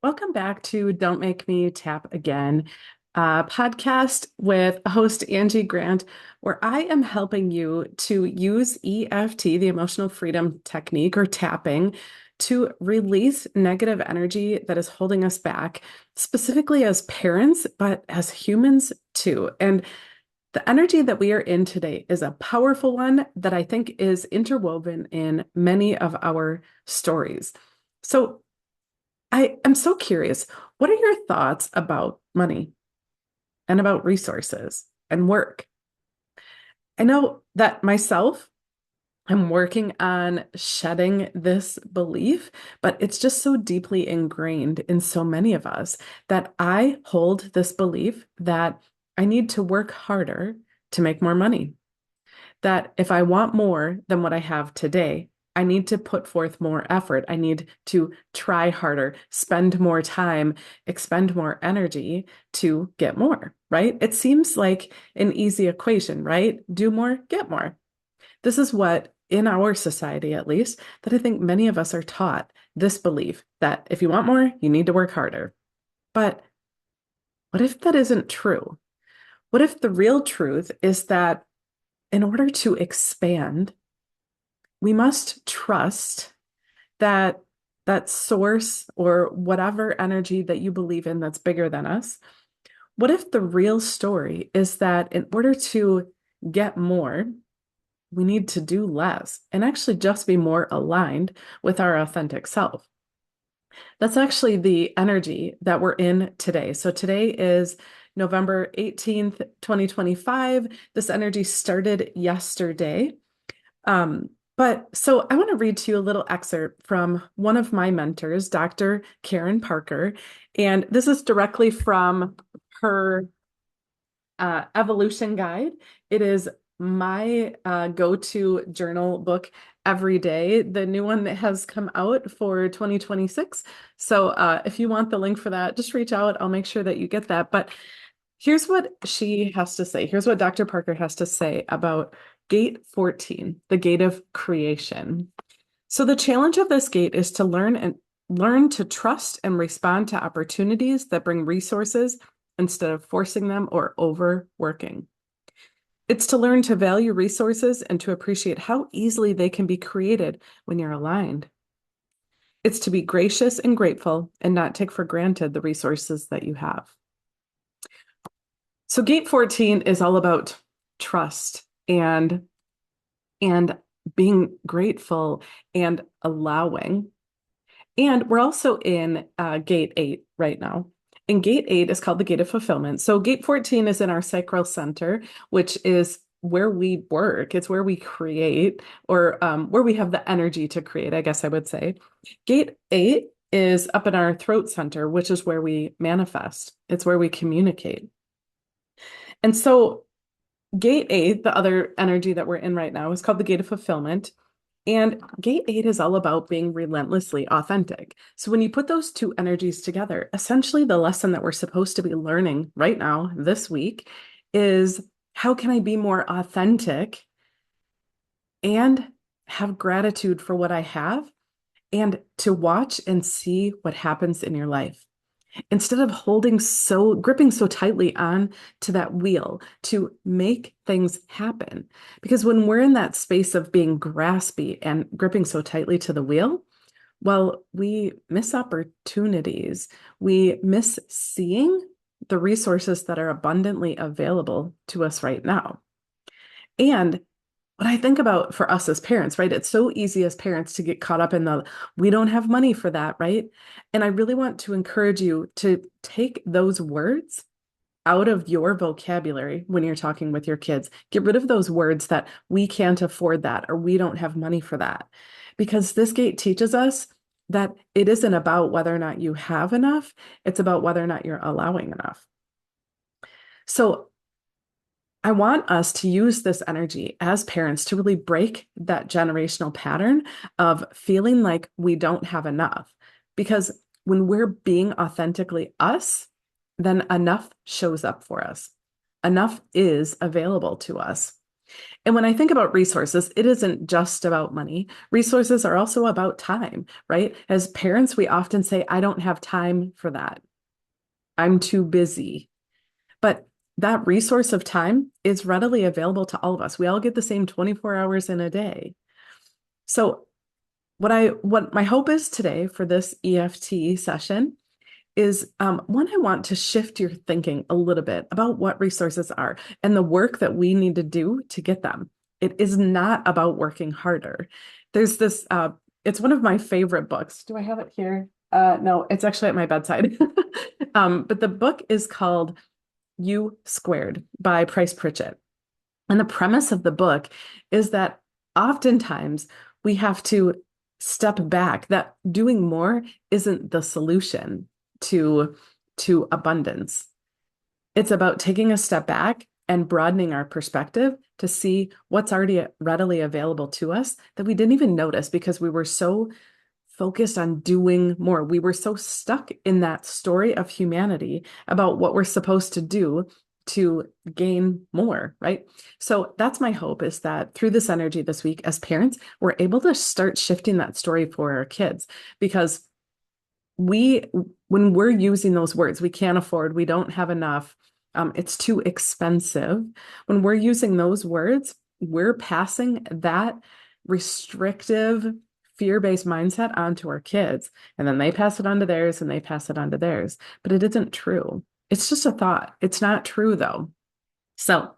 Welcome back to Don't Make Me Tap Again, a podcast with host Angie Grant, where I am helping you to use EFT, the emotional freedom technique or tapping, to release negative energy that is holding us back, specifically as parents, but as humans too. And the energy that we are in today is a powerful one that I think is interwoven in many of our stories. So, I am so curious. What are your thoughts about money and about resources and work? I know that myself, I'm working on shedding this belief, but it's just so deeply ingrained in so many of us that I hold this belief that I need to work harder to make more money. That if I want more than what I have today, I need to put forth more effort. I need to try harder, spend more time, expend more energy to get more, right? It seems like an easy equation, right? Do more, get more. This is what, in our society at least, that I think many of us are taught this belief that if you want more, you need to work harder. But what if that isn't true? What if the real truth is that in order to expand, we must trust that that source or whatever energy that you believe in that's bigger than us? What if the real story is that in order to get more, we need to do less and actually just be more aligned with our authentic self? That's actually the energy that we're in today. So today is November 18th, 2025. This energy started yesterday. But so I want to read to you a little excerpt from one of my mentors, Dr. Karen Parker. And this is directly from her evolution guide. It is my go-to journal book every day, the new one that has come out for 2026. So if you want the link for that, just reach out. I'll make sure that you get that. But here's what she has to say. Here's what Dr. Parker has to say about gate 14, the gate of creation. So the challenge of this gate is to learn to trust and respond to opportunities that bring resources instead of forcing them or overworking. It's to learn to value resources and to appreciate how easily they can be created when you're aligned. It's to be gracious and grateful and not take for granted the resources that you have. So gate 14 is all about trust and being grateful and allowing. And we're also in gate 8 right now. And gate 8 is called the gate of fulfillment. So gate 14 is in our sacral center, which is where we work. It's where we create or where we have the energy to create, I guess I would say. Gate 8 is up in our throat center, which is where we manifest. It's where we communicate. And so gate 8, the other energy that we're in right now, is called the gate of fulfillment. And gate 8 is all about being relentlessly authentic. So when you put those two energies together, essentially the lesson that we're supposed to be learning right now, this week, is how can I be more authentic and have gratitude for what I have and to watch and see what happens in your life? Instead of gripping so tightly on to that wheel to make things happen. Because when we're in that space of being graspy and gripping so tightly to the wheel, well, we miss opportunities. We miss seeing the resources that are abundantly available to us right now. And what I think about for us as parents, right? It's so easy as parents to get caught up in we don't have money for that, right? And I really want to encourage you to take those words out of your vocabulary when you're talking with your kids. Get rid of those words that we can't afford that or we don't have money for that. Because this gate teaches us that it isn't about whether or not you have enough, it's about whether or not you're allowing enough. So I want us to use this energy as parents to really break that generational pattern of feeling like we don't have enough. Because when we're being authentically us, then enough shows up for us. Enough is available to us. And when I think about resources, it isn't just about money. Resources are also about time, right? As parents, we often say, I don't have time for that. I'm too busy. But that resource of time is readily available to all of us. We all get the same 24 hours in a day. So what my hope is today for this EFT session is one, I want to shift your thinking a little bit about what resources are and the work that we need to do to get them. It is not about working harder. There's this, it's one of my favorite books. Do I have it here? No, it's actually at my bedside. But the book is called U Squared by Price Pritchett. And the premise of the book is that oftentimes we have to step back, that doing more isn't the solution to, to abundance. It's about taking a step back and broadening our perspective to see what's already readily available to us that we didn't even notice because we were so focused on doing more. We were so stuck in that story of humanity about what we're supposed to do to gain more, right? So that's my hope is that through this energy this week, as parents, we're able to start shifting that story for our kids because we, when we're using those words, we can't afford, we don't have enough, it's too expensive. When we're using those words, we're passing that restrictive, fear-based mindset onto our kids. And then they pass it on to theirs and they pass it on to theirs. But it isn't true. It's just a thought. It's not true though. So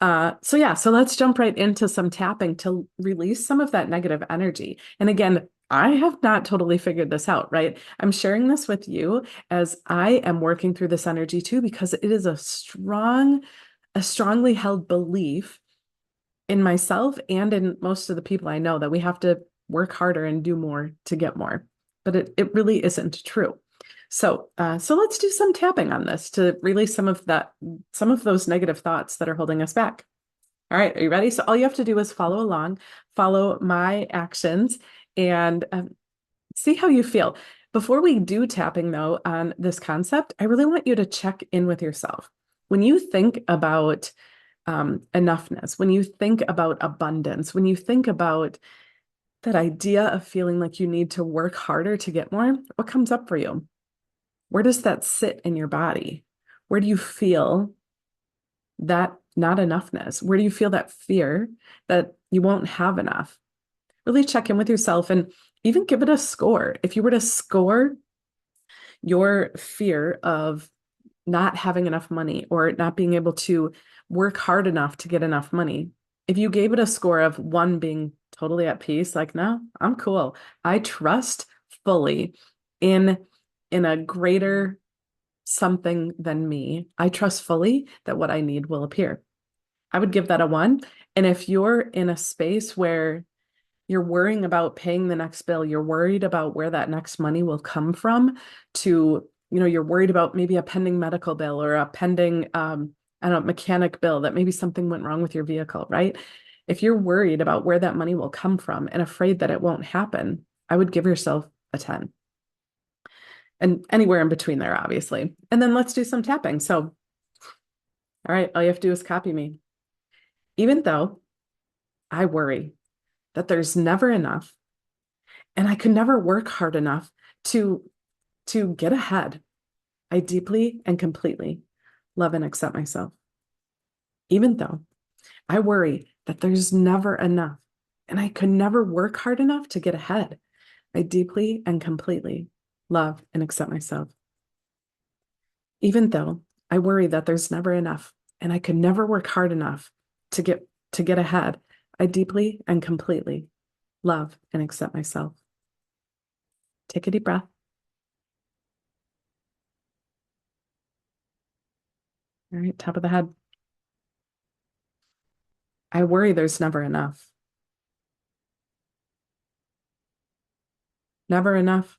let's jump right into some tapping to release some of that negative energy. And again, I have not totally figured this out, right? I'm sharing this with you as I am working through this energy too, because it is a strongly held belief in myself and in most of the people I know that we have to work harder and do more to get more. But it really isn't true. So let's do some tapping on this to release some of those negative thoughts that are holding us back. All right, are you ready? So all you have to do is follow along, follow my actions, and see how you feel. Before we do tapping, though, on this concept, I really want you to check in with yourself. When you think about enoughness, when you think about abundance, when you think about that idea of feeling like you need to work harder to get more, what comes up for you? Where does that sit in your body? Where do you feel that not enoughness? Where do you feel that fear that you won't have enough? Really check in with yourself and even give it a score. If you were to score your fear of not having enough money or not being able to work hard enough to get enough money, if you gave it a score of one being totally at peace, like, no, I'm cool. I trust fully in a greater something than me. I trust fully that what I need will appear. I would give that a one. And if you're in a space where you're worrying about paying the next bill, you're worried about where that next money will come from you're worried about maybe a pending medical bill or a pending, I don't know, mechanic bill that maybe something went wrong with your vehicle, right? If you're worried about where that money will come from and afraid that it won't happen, I would give yourself a 10 and anywhere in between there, obviously. And then let's do some tapping. So, all right, all you have to do is copy me. Even though I worry that there's never enough and I could never work hard enough to get ahead, I deeply and completely love and accept myself. Even though I worry that there's never enough and I could never work hard enough to get ahead, I deeply and completely love and accept myself. Even though I worry that there's never enough and I could never work hard enough to get ahead, I deeply and completely love and accept myself. Take a deep breath. All right, top of the head. I worry there's never enough. Never enough.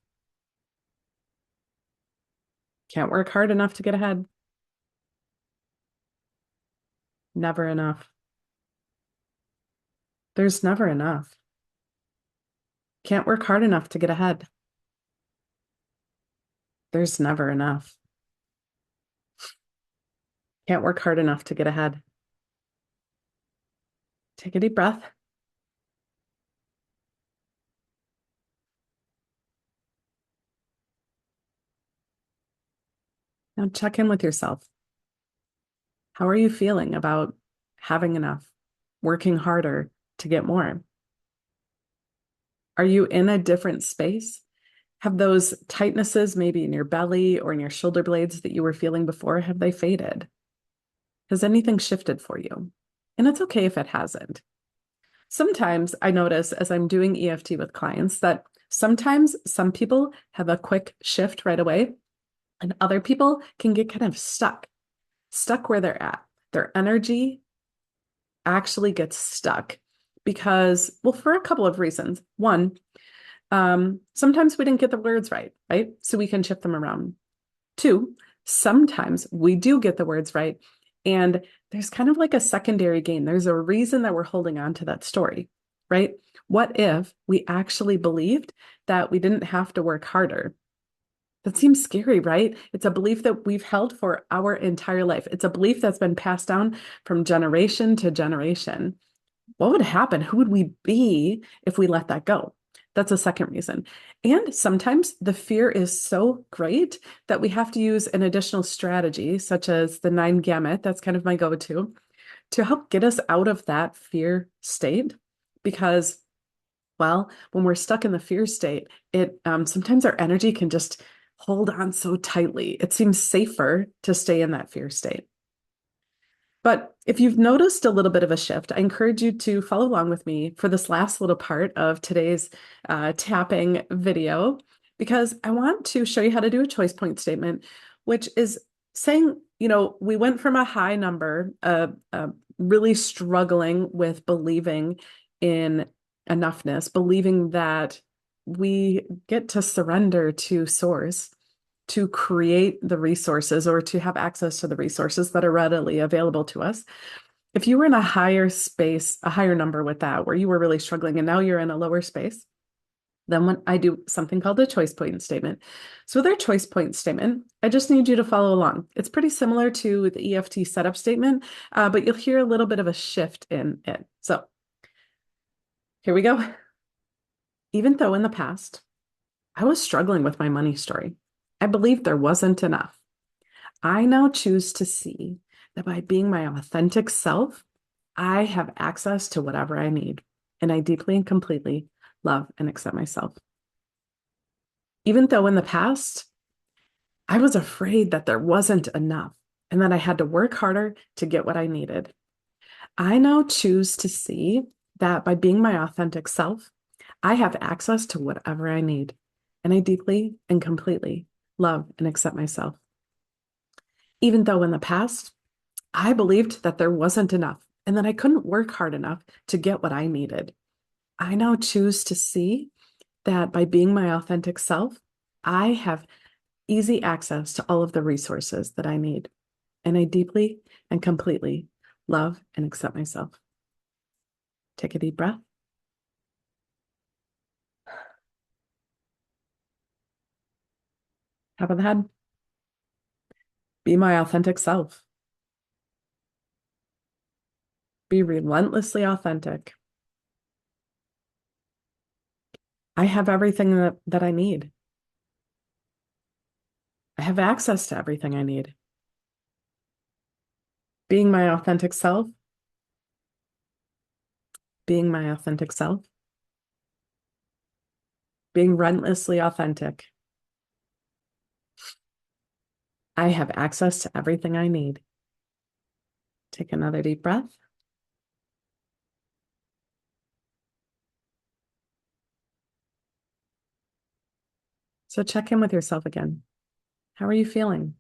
Can't work hard enough to get ahead. Never enough. There's never enough. Can't work hard enough to get ahead. There's never enough. Can't work hard enough to get ahead. Take a deep breath. Now check in with yourself. How are you feeling about having enough, working harder to get more? Are you in a different space? Have those tightnesses maybe in your belly or in your shoulder blades that you were feeling before, have they faded? Has anything shifted for you? And it's okay if it hasn't. Sometimes I notice as I'm doing EFT with clients that sometimes some people have a quick shift right away, and other people can get kind of stuck where they're at. Their energy actually gets stuck because, well, for a couple of reasons. One, sometimes we didn't get the words right, right? So we can shift them around. Two, sometimes we do get the words right. And there's kind of like a secondary gain. There's a reason that we're holding on to that story, right? What if we actually believed that we didn't have to work harder? That seems scary, right? It's a belief that we've held for our entire life. It's a belief that's been passed down from generation to generation. What would happen? Who would we be if we let that go? That's a second reason. And sometimes the fear is so great that we have to use an additional strategy, such as the 9 gamut. That's kind of my go-to to help get us out of that fear state. Because, well, when we're stuck in the fear state, it sometimes our energy can just hold on so tightly. It seems safer to stay in that fear state. But if you've noticed a little bit of a shift, I encourage you to follow along with me for this last little part of today's tapping video, because I want to show you how to do a choice point statement, which is saying, we went from a high number, really struggling with believing in enoughness, believing that we get to surrender to source to create the resources or to have access to the resources that are readily available to us. If you were in a higher space, a higher number with that, where you were really struggling and now you're in a lower space, then when I do something called a choice point statement. So with our choice point statement, I just need you to follow along. It's pretty similar to the EFT setup statement, but you'll hear a little bit of a shift in it. So here we go. Even though in the past, I was struggling with my money story, I believed there wasn't enough. I now choose to see that by being my authentic self, I have access to whatever I need, and I deeply and completely love and accept myself. Even though in the past, I was afraid that there wasn't enough and that I had to work harder to get what I needed. I now choose to see that by being my authentic self, I have access to whatever I need, and I deeply and completely love and accept myself. Even though in the past, I believed that there wasn't enough and that I couldn't work hard enough to get what I needed. I now choose to see that by being my authentic self, I have easy access to all of the resources that I need. And I deeply and completely love and accept myself. Take a deep breath. Top of the head. Be my authentic self. Be relentlessly authentic. I have everything that I need. I have access to everything I need. Being my authentic self. Being my authentic self. Being relentlessly authentic. I have access to everything I need. Take another deep breath. So check in with yourself again. How are you feeling?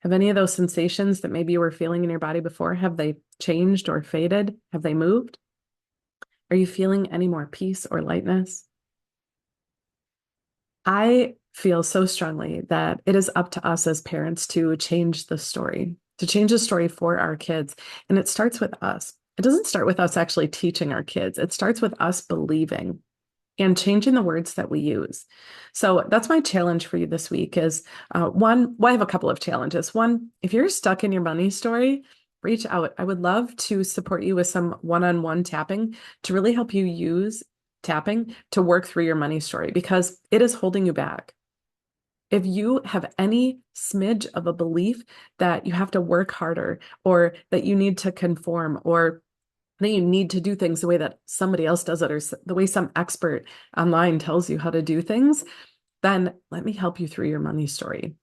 Have any of those sensations that maybe you were feeling in your body before, have they changed or faded? Have they moved? Are you feeling any more peace or lightness? I feel so strongly that it is up to us as parents to change the story, to change the story for our kids. And it starts with us. It doesn't start with us actually teaching our kids. It starts with us believing and changing the words that we use. So that's my challenge for you this week is one, well, I have a couple of challenges. One, if you're stuck in your money story, reach out. I would love to support you with some one-on-one tapping to really help you use tapping to work through your money story because it is holding you back. If you have any smidge of a belief that you have to work harder or that you need to conform or that you need to do things the way that somebody else does it or the way some expert online tells you how to do things, then let me help you through your money story.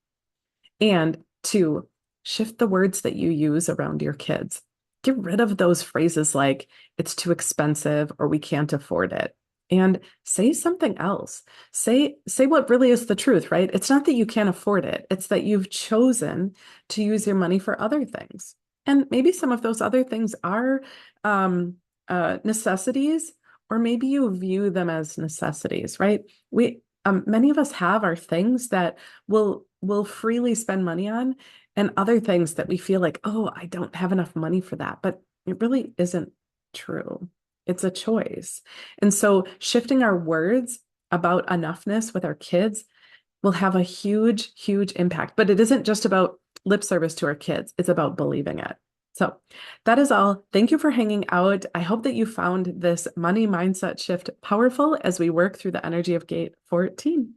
And two, shift the words that you use around your kids. Get rid of those phrases like it's too expensive or we can't afford it. And say something else. Say what really is the truth, right? It's not that you can't afford it. It's that you've chosen to use your money for other things. And maybe some of those other things are necessities, or maybe you view them as necessities, right? Many of us have our things that we'll freely spend money on, and other things that we feel like, oh, I don't have enough money for that. But it really isn't true. It's a choice. And so shifting our words about enoughness with our kids will have a huge, huge impact. But it isn't just about lip service to our kids, it's about believing it. So that is all. Thank you for hanging out. I hope that you found this money mindset shift powerful as we work through the energy of Gate 14.